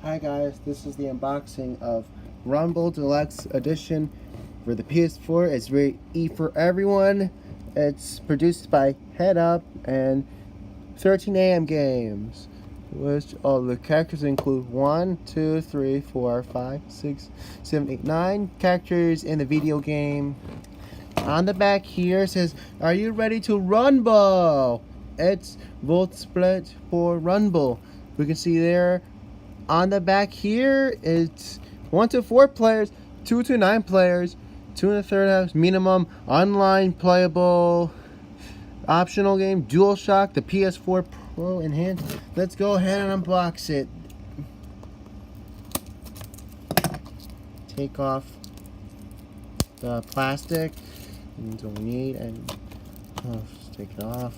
Hi guys, this is the unboxing of Runbow Deluxe Edition for the PS4. It's rated E for everyone. It's produced by Head Up and 13 AM Games, which all the characters include 1, 2, 3, 4, 5, 6, 7, 8, 9 characters in the video game. On the back here says, "Are you ready to Runbow?" It's volt split for Runbow. We can see there on the back here, it's 1 to 4 players, 2 to 9 players, 2 in the third house, minimum, online playable, optional game, DualShock, the PS4 Pro Enhanced. Let's go ahead and unbox it. Take off the plastic. You don't need, and just take it off.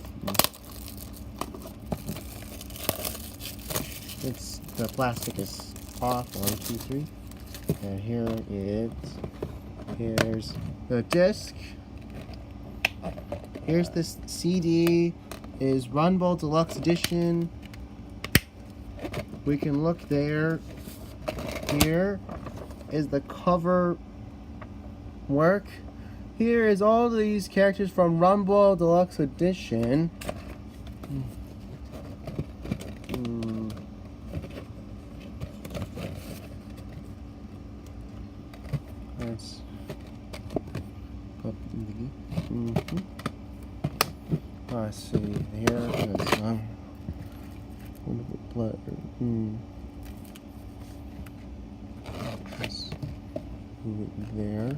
The plastic is off. 1, 2, 3. And here's the disc. Here's this CD. Is Runbow Deluxe Edition. We can look there. Here is the cover work. Here is all these characters from Runbow Deluxe Edition. Let's let's see here. Let's move it there.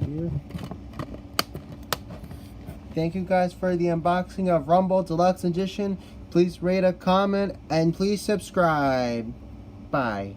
Here. Thank you guys for the unboxing of Runbow Deluxe Edition. Please rate, a comment, and please subscribe. Bye.